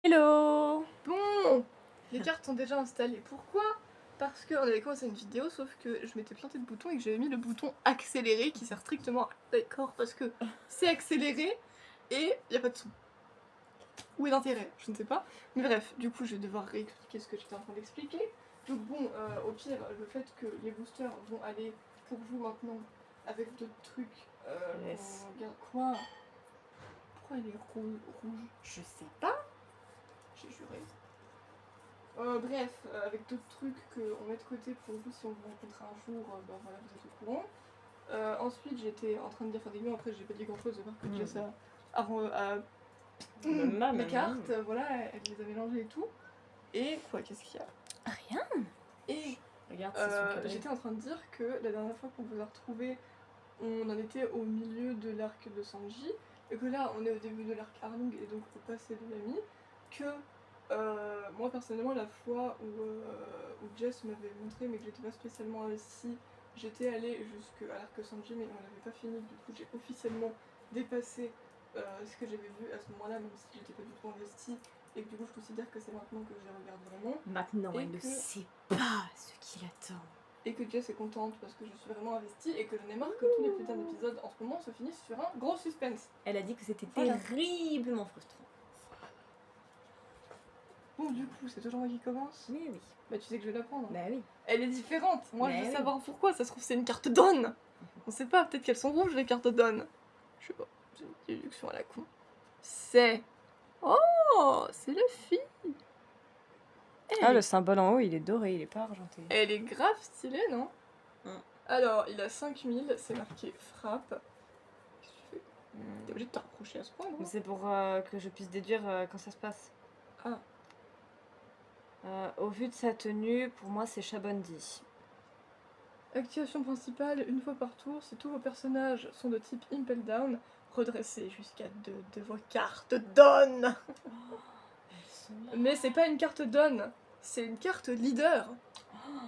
Hello! Bon, les cartes sont déjà installées. Pourquoi? Parce qu'on avait commencé une vidéo, sauf que je m'étais planté de bouton et que j'avais mis le bouton accéléré qui sert strictement à d'accord parce que c'est accéléré et il a pas de son. Où est l'intérêt? Je ne sais pas. Mais bref, du coup, je vais devoir réexpliquer ce que j'étais en train d'expliquer. Donc bon, au pire, le fait que les boosters vont aller pour vous maintenant avec d'autres trucs. Yes. Qu'on regarde quoi? Pourquoi elle est rouge? Je sais pas. J'ai juré. Bref, avec d'autres trucs qu'on met de côté pour vous si on vous rencontre un jour, bah voilà, vous êtes au courant. Ensuite, j'étais en train de dire, enfin des après j'ai pas dit grand chose, de voir que Jess a mes cartes, voilà, elle les a mélangées et tout. Et quoi, qu'est-ce qu'il y a? Rien. Et Regarde, c'est son quadrille. j'étais en train de dire que la dernière fois qu'on vous a retrouvés, on en était au milieu de l'arc de Sanji, et que là on est au début de l'arc Arlong et donc au passé de l'ami, que moi personnellement la fois où Jess m'avait montré mais que j'étais pas spécialement investie, j'étais allée jusqu'à l'arc Sanji mais on l'avait pas fini, du coup j'ai officiellement dépassé ce que j'avais vu à ce moment-là même si j'étais pas du tout investie et que du coup je considère que c'est maintenant que je les regarde vraiment. Maintenant, Et elle ne que- sait pas ce qui l'attend. Et que Jess est contente parce que je suis vraiment investie et que j'en ai marre que tous les putains d'épisodes en ce moment se finissent sur un gros suspense. Elle a dit que c'était Voilà. terriblement frustrant. Bon, du coup, c'est toujours moi qui commence. Oui, oui. Bah, tu sais que je vais la prendre. Bah oui. Elle est différente. Moi, Mais je veux oui. savoir pourquoi. Ça se trouve, c'est une carte Dawn. On sait pas, peut-être qu'elles sont rouges, les cartes Dawn. Je sais pas. C'est une déduction à la con. C'est. Oh, c'est la fille. Ah, le symbole en haut, il est doré, il est pas argenté. Elle est grave stylée, non? Alors, il a 5000, c'est marqué frappe. Qu'est-ce que tu fais? T'es obligé de te rapprocher à ce point, non? C'est pour que je puisse déduire quand ça se passe. Ah. Au vu de sa tenue, pour moi, c'est Chabondi. Activation principale, une fois par tour, si tous vos personnages sont de type Impel Down, redressez jusqu'à 2 de vos cartes Dawn. Mais c'est pas une carte Dawn, c'est une carte leader.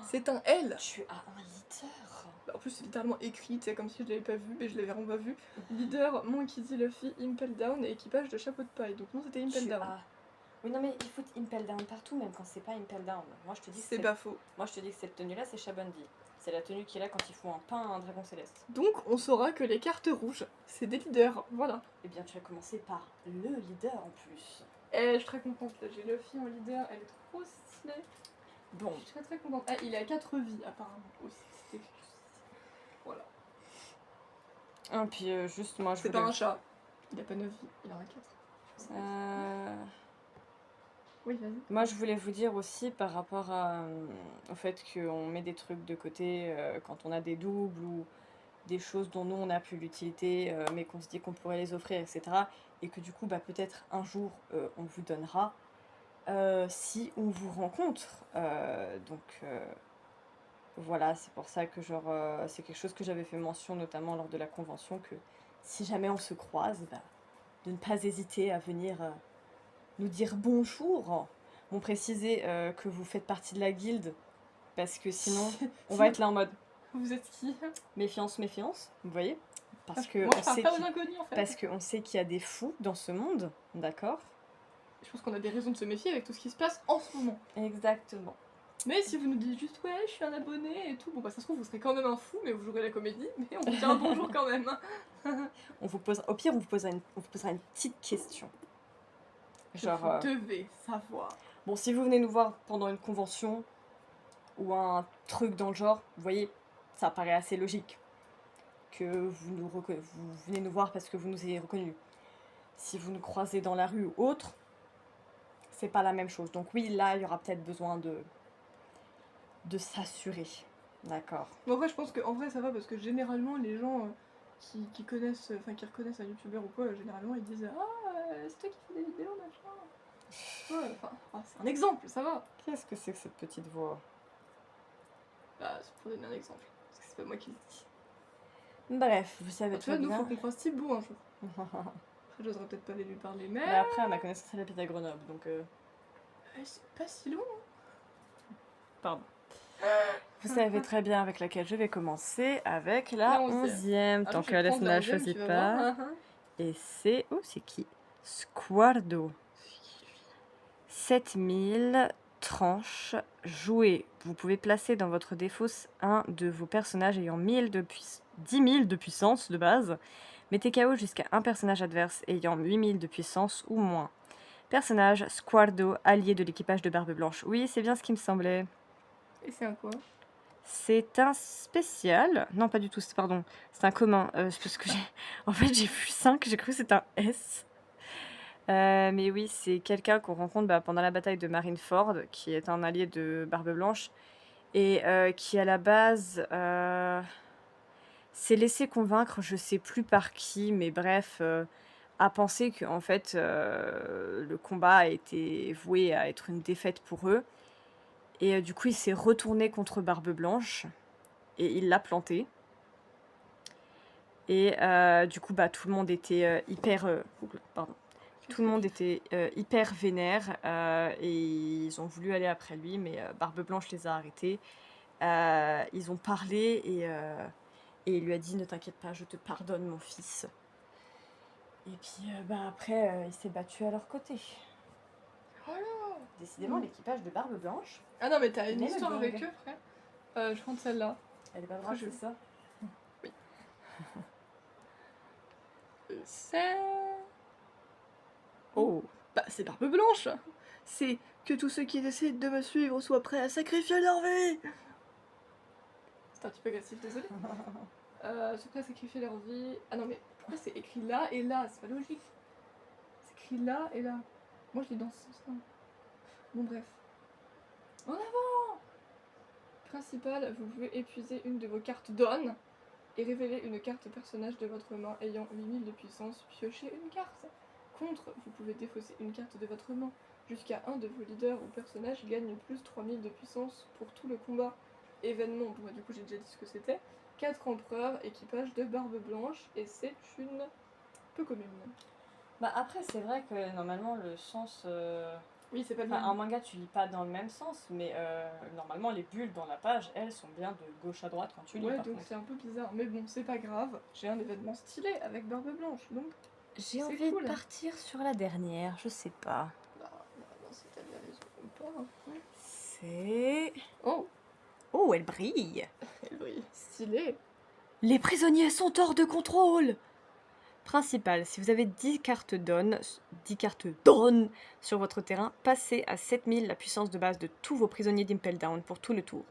C'est un L. Tu as un leader. En plus, c'est littéralement écrit, c'est comme si je l'avais pas vu, mais je l'avais vraiment pas vu. Leader, Monkey D. Luffy, Impel Down et équipage de chapeau de paille. Donc non, c'était Impel Down. Oui, non, mais il faut Impel Down partout, même quand c'est pas Impel Down. Moi, je te dis que C'est pas faux. Moi, je te dis que cette tenue-là, c'est Chabondi. C'est la tenue qui est là quand ils font un pain à un dragon céleste. Donc, on saura que les cartes rouges, c'est des leaders, voilà. Eh bien, tu as commencé par le leader en plus. Et je suis très contente, là, j'ai Luffy en leader, elle est trop stylée. Bon. Je suis très très contente. Ah, il a 4 vies apparemment aussi. C'était. Voilà. Ah, puis juste moi, je C'est voulais... pas un chat. Il a pas 9 vies, il en a 4. Oui, vas-y. Moi, je voulais vous dire aussi par rapport au fait qu'on met des trucs de côté quand on a des doubles ou des choses dont nous on n'a plus l'utilité, mais qu'on se dit qu'on pourrait les offrir, etc. Et que du coup, bah, peut-être un jour on vous donnera si on vous rencontre. Donc voilà, c'est pour ça que genre c'est quelque chose que j'avais fait mention notamment lors de la convention, que si jamais on se croise, bah, de ne pas hésiter à venir nous dire bonjour. Bon, préciser que vous faites partie de la guilde, parce que sinon on va être là en mode Vous êtes qui? méfiance, méfiance, vous voyez? Parce que Moi, je parle pas aux inconnus en fait. parce qu'on sait qu'il y a des fous dans ce monde, d'accord? Je pense qu'on a des raisons de se méfier avec tout ce qui se passe en ce moment. Exactement. Mais si vous nous dites juste ouais, je suis un abonné et tout, bon bah ça se trouve vous serez quand même un fou, mais vous jouerez la comédie, mais on vous dit un bonjour quand même. On vous pose, au pire, on vous posera une petite question. Genre, Vous devez savoir. bon, si vous venez nous voir pendant une convention ou un truc dans le genre, vous voyez, ça paraît assez logique que vous venez nous voir parce que vous nous avez reconnus. Si vous nous croisez dans la rue ou autre, c'est pas la même chose. Donc oui, là, il y aura peut-être besoin de s'assurer. D'accord. Bon, après, je pense qu'en vrai, ça va parce que généralement, les gens qui connaissent, enfin qui reconnaissent un youtubeur ou quoi, généralement ils disent ah, c'est toi qui fais des vidéos, machin. Ouais, enfin, c'est un exemple, ça va. Qu'est-ce que c'est que cette petite voix? Bah, c'est pour donner un exemple, parce que c'est pas moi qui le dis. Bref, vous savez Tu vois, très nous, bien. faut qu'on croise Thibaut un jour. Après, j'oserais peut-être pas aller lui parler, mais. Mais après, ma connaissance, elle habite à Grenoble, donc. C'est pas si loin. Pardon. Vous savez très bien avec laquelle je vais commencer, avec la 11e, tant que Alès ne la choisit pas. Et c'est... Oh, c'est qui? Squardo. 7000 tranches. Jouez. Vous pouvez placer dans votre défausse un de vos personnages ayant 10 000 de puissance de base. Mettez KO jusqu'à un personnage adverse ayant 8000 de puissance ou moins. Personnage, Squardo, allié de l'équipage de Barbe Blanche. Oui, c'est bien ce qui me semblait. Et c'est un quoi? C'est un spécial. Non, pas du tout, pardon. C'est un commun. C'est parce que en fait, j'ai vu 5, j'ai cru que c'était un S. Mais oui, c'est quelqu'un qu'on rencontre pendant la bataille de Marineford, qui est un allié de Barbe Blanche, et qui à la base s'est laissé convaincre, je sais plus par qui, mais bref, a pensé que en fait le combat a été voué à être une défaite pour eux. Et du coup, il s'est retourné contre Barbe Blanche et il l'a planté. Et du coup, tout le monde était hyper. Pardon. Tout le monde était hyper vénère et ils ont voulu aller après lui, mais Barbe Blanche les a arrêtés. Ils ont parlé et il lui a dit ne t'inquiète pas, je te pardonne mon fils. Et puis après, il s'est battu à leur côté. Oh là! Décidément, l'équipage de Barbe Blanche. Ah non, mais t'as une Mais le histoire gang. avec eux, frère. Je prends celle-là. Elle est pas brave, Je- c'est ça? C'est. Oh. Bah, c'est Barbe Blanche! C'est que tous ceux qui décident de me suivre soient prêts à sacrifier leur vie! C'est un petit peu agressif, désolé. Sont prêts à sacrifier leur vie. Ah non, mais pourquoi c'est écrit là et là? C'est pas logique. C'est écrit là et là. Moi, je lis dans ce sens-là. Bon, bref. En avant! Principal, vous pouvez épuiser une de vos cartes donne et révéler une carte personnage de votre main ayant 8000 de puissance. Piochez une carte. Contre, vous pouvez défausser une carte de votre main. Jusqu'à un de vos leaders ou personnages gagne plus 3000 de puissance pour tout le combat. Événement, bon, du coup j'ai déjà dit ce que c'était. 4 empereurs, équipage de Barbe Blanche, et c'est une peu commune. Après, c'est vrai que normalement, le sens. Oui, c'est pas le Enfin, même. un manga, tu lis pas dans le même sens, mais normalement, les bulles dans la page, elles sont bien de gauche à droite quand tu lis. Ouais, par donc contre. c'est un peu bizarre. Mais bon, c'est pas grave. J'ai un événement stylé avec Barbe Blanche, donc J'ai c'est envie cool. de partir sur la dernière, je sais pas. Bah, si t'as bien raison ou pas. Hein. C'est. Oh, Oh, elle brille! elle brille. Stylé. Les prisonniers sont hors de contrôle! Principal, si vous avez 10 cartes donne sur votre terrain, passez à 7000 la puissance de base de tous vos prisonniers d'Impel Down pour tout le tour.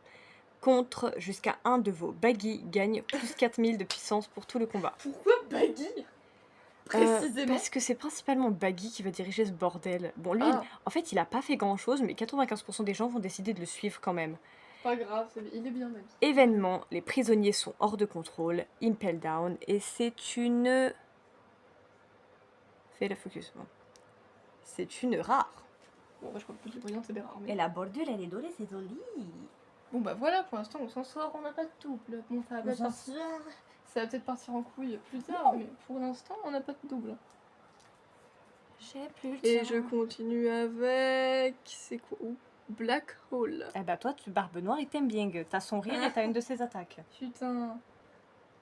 Contre, jusqu'à un de vos baggy gagne plus 4000 de puissance pour tout le combat. Pourquoi Baggy précisément? Parce que c'est principalement Baggy qui va diriger ce bordel. Bon, lui, Ah. en fait, il a pas fait grand chose, mais 95% des gens vont décider de le suivre quand même. Pas grave, il est bien Baggy. Événement, les prisonniers sont hors de contrôle, Impel Down, et c'est une. Fais la focus. Bon. C'est une rare. Bon, bah, je crois que toutes les brillantes, c'est des rares. Mais... Et la bordure, elle est dorée, c'est joli. Bon, bah voilà, pour l'instant, on s'en sort, on n'a pas de double. Bon, ça va peut-être partir en couille plus tard, mais pour l'instant, on n'a pas de double. J'ai plus le Et temps. je continue avec. C'est quoi? Black Hole. Eh bah, toi, tu Barbe Noire, il t'aime bien. T'as son rire et t'as une de ses attaques. Putain.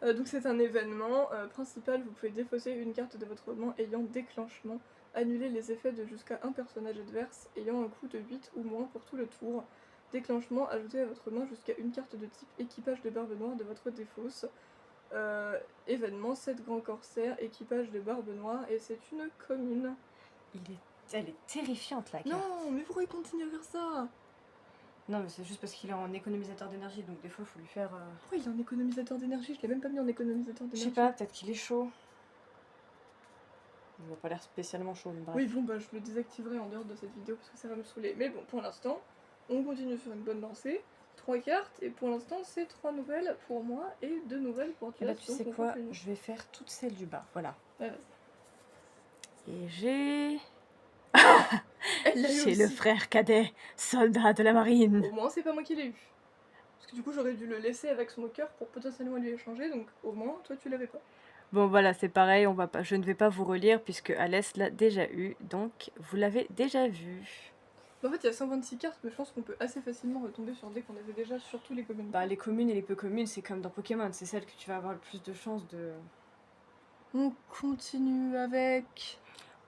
Donc c'est un événement principal, vous pouvez défausser une carte de votre main ayant déclenchement, annuler les effets de jusqu'à un personnage adverse ayant un coût de 8 ou moins pour tout le tour. Déclenchement, ajoutez à votre main jusqu'à une carte de type équipage de Barbe Noire de votre défausse. Événement, 7 grands corsaires, équipage de Barbe Noire, et c'est une commune. Elle est terrifiante, la carte. Non, mais pourquoi il continue à faire ça? Non, mais c'est juste parce qu'il est en économisateur d'énergie, donc des fois, il faut lui faire... Pourquoi il est en économisateur d'énergie? Je l'ai même pas mis en économisateur Je d'énergie. sais pas, peut-être qu'il est chaud. Il n'a pas l'air spécialement chaud, mais bref. Oui, bon, bah je le désactiverai en dehors de cette vidéo parce que ça va me saouler. Mais bon, pour l'instant, on continue sur une bonne lancée. 3 cartes, et pour l'instant, c'est 3 nouvelles pour moi et 2 nouvelles pour Et Tias. bah, tu sais quoi, je vais faire toutes celles du bas, voilà. Ouais, vas-y. Et j'ai... Elle l'a eu J'ai aussi. le frère cadet, soldat de la marine. Au moins, c'est pas moi qui l'ai eu. Parce que du coup, j'aurais dû le laisser avec son cœur pour potentiellement lui échanger, donc au moins, toi, tu l'avais pas. Bon voilà, c'est pareil, je ne vais pas vous relire puisque Alès l'a déjà eu, donc vous l'avez déjà vu. En fait, il y a 126 cartes, mais je pense qu'on peut assez facilement retomber sur des qu'on avait déjà sur tous les communes. Bah les communes et les peu communes, c'est comme dans Pokémon, c'est celle que tu vas avoir le plus de chances de... On continue avec...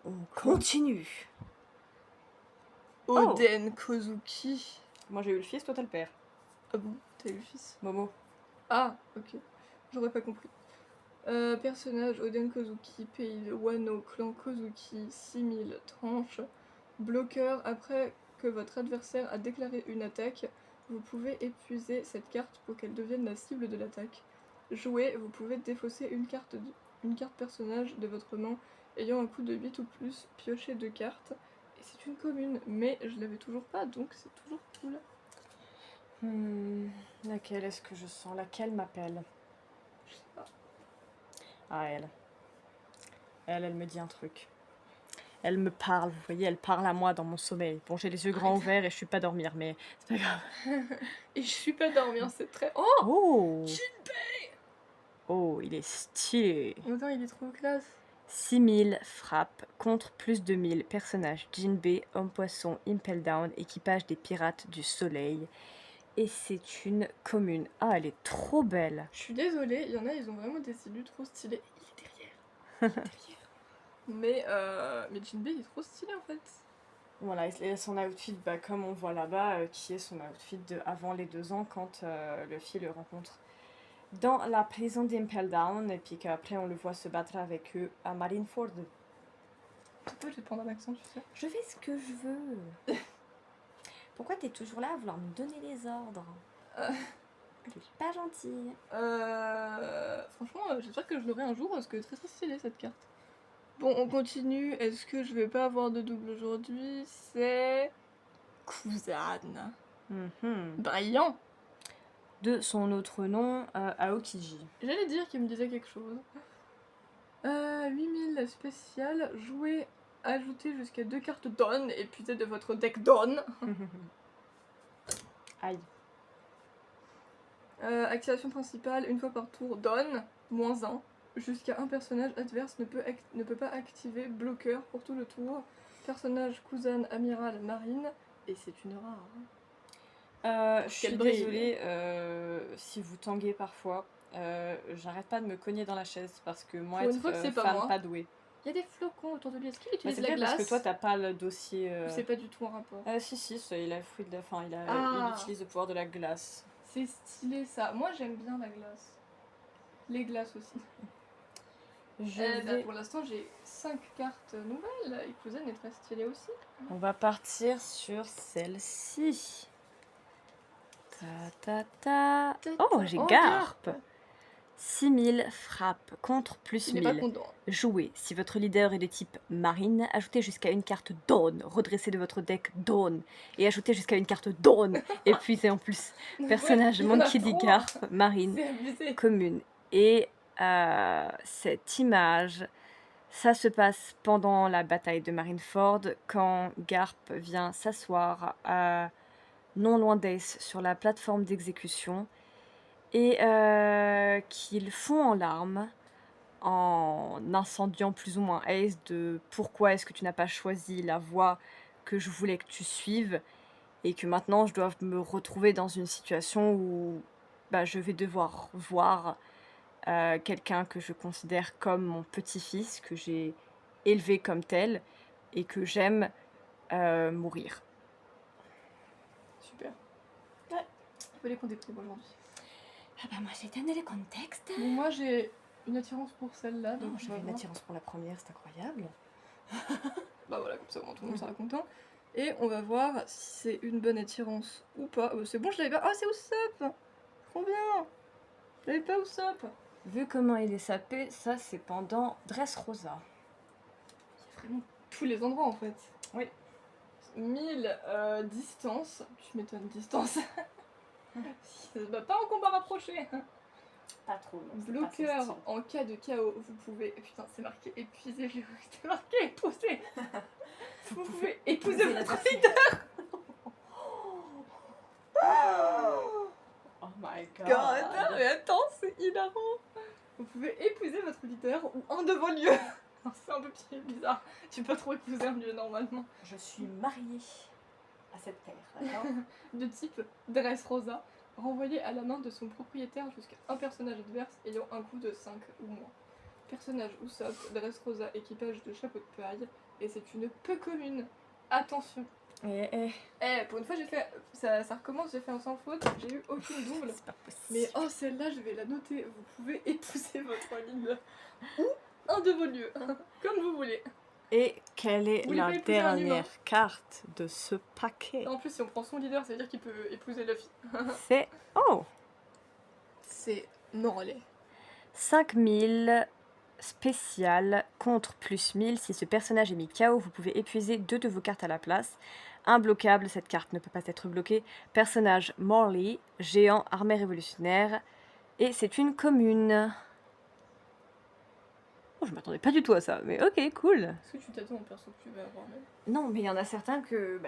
On continue. Oden Kozuki. Moi j'ai eu le fils, toi t'as le père. Ah bon, t'as eu le fils? Momo. Ah, ok. J'aurais pas compris. Personnage Oden Kozuki, pays de Wano, clan Kozuki, 6000 tranches. Bloqueur, après que votre adversaire a déclaré une attaque, vous pouvez épuiser cette carte pour qu'elle devienne la cible de l'attaque. Jouer, vous pouvez défausser une carte personnage de votre main ayant un coût de 8 ou plus, piocher 2 cartes. Et c'est une commune, mais je l'avais toujours pas, donc c'est toujours cool. Laquelle est-ce que je sens? Laquelle m'appelle? Je sais pas. Ah, elle. Elle me dit un truc. Elle me parle, vous voyez, elle parle à moi dans mon sommeil. Bon, j'ai les yeux grands ouverts et je suis pas dormir, mais c'est pas grave. Et je suis pas dormir, c'est très... Oh, Oh Jinbei. Oh, il est stylé. Attends, il est trop classe. 6000 frappe contre plus 2000 personnages Jinbei, homme poisson, Impel Down, équipage des pirates du soleil. Et c'est une commune. Ah, elle est trop belle. Je suis désolée, il y en a, ils ont vraiment des élus trop stylés. Il est derrière. Il est derrière. Mais Jinbei, il est trop stylé en fait. Voilà, et son outfit, comme on voit là-bas, qui est son outfit de avant les 2 ans quand Luffy le rencontre dans la prison d'Impel Down et puis qu'après on le voit se battre avec eux à Marineford. Pourquoi je vais prendre un accent, tu sais? Je fais ce que je veux. Pourquoi t'es toujours là à vouloir me donner des ordres? T'es pas gentille. Franchement, j'espère que je l'aurai un jour parce que très très stylé cette carte. Bon, on continue. Est-ce que je vais pas avoir de double aujourd'hui? C'est... Kuzan. Brillant. De son autre nom, Aokiji. J'allais dire qu'il me disait quelque chose. 8000 spécial, jouer, ajouter jusqu'à 2 cartes Dawn, épuisez de votre deck Dawn. Aïe. Activation principale, une fois par tour Dawn, -1. Jusqu'à un personnage adverse ne peut pas activer bloqueur pour tout le tour. Personnage Kuzan, amiral, marine, et c'est une rare. Je suis Quel brille. désolée si vous tanguez parfois. J'arrête pas de me cogner dans la chaise parce que moi, Pour une être fois que c'est pas femme moi. pas douée. Il y a des flocons autour de lui, est-ce qu'il Bah, utilise c'est la vrai glace? parce que toi, t'as pas le dossier. C'est pas du tout un rapport. Si, il a le fruit de la. Enfin, il Ah. utilise le pouvoir de la glace. C'est stylé ça. Moi j'aime bien la glace. Les glaces aussi. Pour l'instant j'ai 5 cartes nouvelles et Kuzan est très stylé aussi. On va partir sur celle-ci. Oh, j'ai Garp. 6000 frappe contre plus Il est pas 1000. content. Jouez. Si votre leader est de type marine, ajoutez jusqu'à une carte Dawn. Redressez de votre deck Dawn. Et ajoutez jusqu'à une carte Dawn. Épuisez en plus. Personnage Monkey D. Garp, marine, C'est abusé. commune. Et cette image, ça se passe pendant la bataille de Marineford, quand Garp vient s'asseoir non loin d'Ace sur la plateforme d'exécution et qu'il fond en larmes en incendiant plus ou moins Ace de pourquoi est-ce que tu n'as pas choisi la voie que je voulais que tu suives et que maintenant je dois me retrouver dans une situation où je vais devoir voir quelqu'un que je considère comme mon petit-fils, que j'ai élevé comme tel et que j'aime mourir. Super. Ouais. Il fallait qu'on déprime aujourd'hui. Ah bah moi j'ai donné le contexte. Bon, moi j'ai une attirance pour celle-là. Donc j'avais une attirance pour la première, c'est incroyable. Bah voilà, comme ça au moins tout le monde sera content. Et on va voir si c'est une bonne attirance ou pas. C'est bon, je l'avais pas. Ah, c'est Usopp. Trop bien. Je l'avais pas Usopp. Vu comment il est sapé, ça c'est pendant Dressrosa. C'est vraiment tous les endroits en fait. Oui. 1000 distance. Tu m'étonnes, distance. Bah, pas en combat rapproché. Pas trop. Bloqueur, en cas de chaos, vous pouvez. Putain, c'est marqué épuiser, j'ai vu que c'était marqué épouser. Vous pouvez épouser votre leader. Oh my god. Mais attends, c'est hilarant. Vous pouvez épouser votre leader ou un de vos lieux. C'est un peu bizarre. Tu peux pas trop épouser un lieu normalement. Je suis mariée à cette terre, d'accord. De type Dressrosa, renvoyé à la main de son propriétaire jusqu'à un personnage adverse ayant un coût de 5 ou moins. Personnage Usopp, Dressrosa, équipage de chapeau de paille, et c'est une peu commune. Attention. Pour une fois, j'ai fait. Ça recommence, j'ai fait un sans faute, j'ai eu aucune double. C'est pas possible. Mais oh, celle-là, je vais la noter. Vous pouvez épouser votre leader. Ou un de vos lieux. Comme vous voulez. Et quelle est Vous voulez la pas épouser un humain dernière carte de ce paquet? En plus, si on prend son leader, ça veut dire qu'il peut épouser la fille. C'est... Oh! C'est Morlaix. 5000 spécial contre plus 1000. Si ce personnage est mis KO, vous pouvez épuiser 2 de vos cartes à la place. Imbloquable, cette carte ne peut pas être bloquée. Personnage Morley, géant, armée révolutionnaire. Et c'est une commune. Oh, je m'attendais pas du tout à ça, mais ok, cool. Est-ce que tu t'attends au perso que tu vas avoir même Non, mais il y en a certains que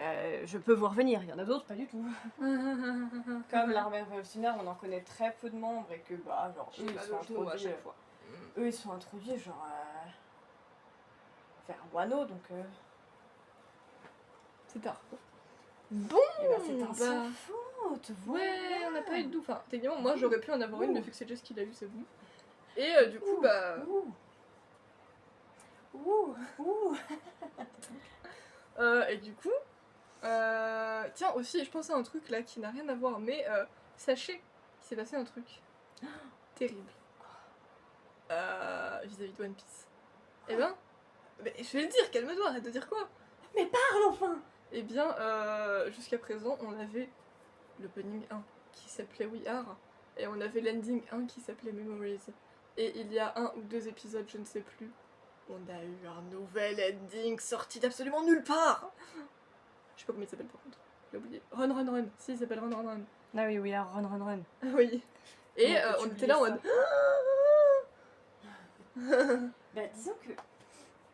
je peux voir venir, il y en a d'autres pas du tout. Comme l'armée révolutionnaire, on en connaît très peu de membres et que genre eux, ils sont introduits à chaque fois. eux ils sont introduits genre vers Wano, donc C'est tard quoi. bon, c'est un sans faute. Ouais, on n'a pas eu de doux. Enfin, techniquement, moi j'aurais pu en avoir une, mais vu que c'est Jess qui l'a eu, c'est bon. Et du coup, et du coup, tiens aussi, je pensais à un truc là qui n'a rien à voir, mais sachez qu'il s'est passé un truc terrible vis-à-vis de One Piece. Eh ben, mais je vais le dire, calme-toi, arrête de dire quoi. Mais parle enfin. Eh bien, jusqu'à présent, on avait l'opening 1 qui s'appelait We Are, et on avait l'ending 1 qui s'appelait Memories. Et il y a 1 ou 2 épisodes, je ne sais plus, on a eu un nouvel ending sorti d'absolument nulle part. Je sais pas comment il s'appelle par contre, j'ai oublié. Run Run Run, si il s'appelle Run Run Run. Ah oui, We Are Run Run Run. Oui. Et on était là en mode... Disons que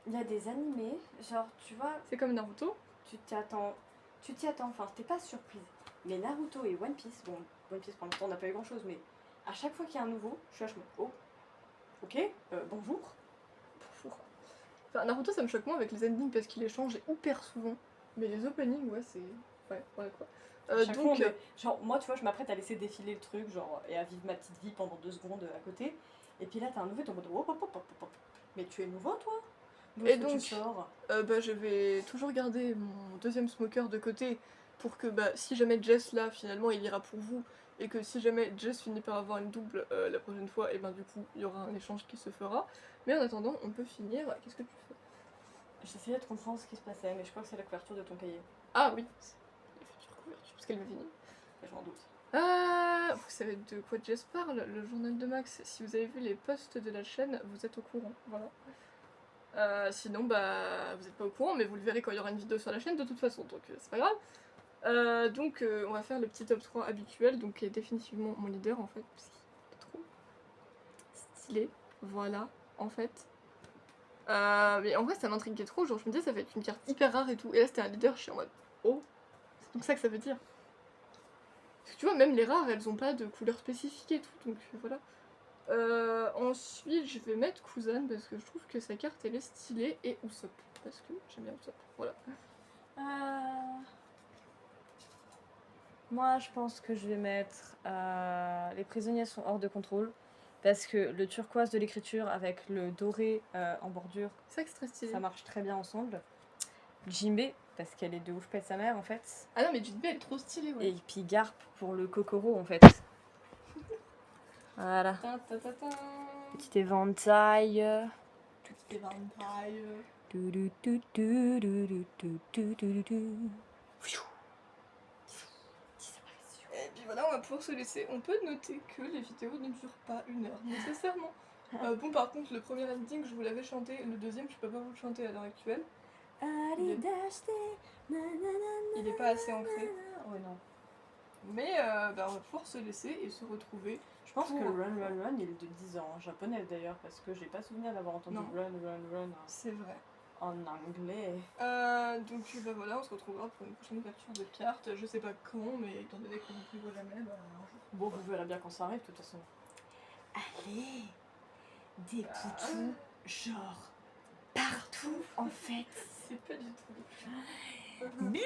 il y a des animés, genre tu vois, C'est comme Naruto. tu t'y attends, enfin t'es pas surprise. Mais Naruto et One Piece, bon, One Piece pour l'instant on n'a pas eu grand chose, mais à chaque fois qu'il y a un nouveau, je suis vachement oh, ok, bonjour. Enfin, Naruto ça me choque moins avec les endings parce qu'il les change hyper souvent. Mais les openings, ouais, c'est... Ouais, voilà quoi. Donc, genre, moi tu vois, je m'apprête à laisser défiler le truc, genre, et à vivre ma petite vie pendant 2 secondes à côté. Et puis là, t'as un nouveau, t'es en mode hop, hop, hop, hop, hop. Mais tu es nouveau toi? Et donc, je vais toujours garder mon deuxième smoker de côté pour que si jamais Jess là finalement il ira pour vous et que si jamais Jess finit par avoir une double la prochaine fois, et du coup il y aura un échange qui se fera. Mais en attendant, on peut finir. Qu'est-ce que tu fais? J'essayais de comprendre ce qui se passait, mais je crois que c'est la couverture de ton cahier. Ah oui, la future couverture, parce qu'elle me finit. J'en doute. Vous savez de quoi Jess parle, le journal de Max. Si vous avez vu les posts de la chaîne, vous êtes au courant. Voilà. Sinon, vous êtes pas au courant, mais vous le verrez quand il y aura une vidéo sur la chaîne de toute façon, donc c'est pas grave. Donc, on va faire le petit top 3 habituel, donc qui est définitivement mon leader en fait, parce qu'il est trop stylé. Voilà, en fait. Mais en vrai, ça m'intriguait trop. Genre, je me disais, ça va être une carte hyper rare et tout. Et là, c'était un leader, je suis en mode oh, c'est donc ça que ça veut dire. Parce que tu vois, même les rares, elles ont pas de couleur spécifique et tout, donc voilà. Ensuite, je vais mettre Kuzan parce que je trouve que sa carte elle est stylée, et Usopp parce que j'aime bien Usopp. Voilà. Moi, je pense que je vais mettre les prisonniers sont hors de contrôle parce que le turquoise de l'écriture avec le doré en bordure, C'est vrai que c'est très stylé. ça marche très bien ensemble. Jimbe parce qu'elle est de ouf pète sa mère en fait. Ah non, mais Jinbe elle est trop stylée, ouais. Et puis Garp pour le Kokoro en fait. Voilà. Petit éventail. Petit éventail. Et puis voilà, on va pouvoir se laisser. On peut noter que les vidéos ne durent pas 1 heure nécessairement. Bon, par contre, le premier ending, je vous l'avais chanté. Le deuxième, je peux pas vous le chanter à l'heure actuelle. Il est pas assez ancré. Oh non. Mais on va pouvoir se laisser et se retrouver. Je pense que Run Run Run il est de 10 ans, en japonais d'ailleurs, parce que j'ai pas souvenir d'avoir entendu Non. Run Run Run C'est vrai. en anglais. Donc voilà, on se retrouvera pour une prochaine ouverture de cartes. Je sais pas quand, mais étant donné qu'on ne prévoit jamais, un jour. Bon, vous verrez bien quand ça arrive, de toute façon. Allez, des poutous, genre partout en fait. C'est pas du tout. Bisous.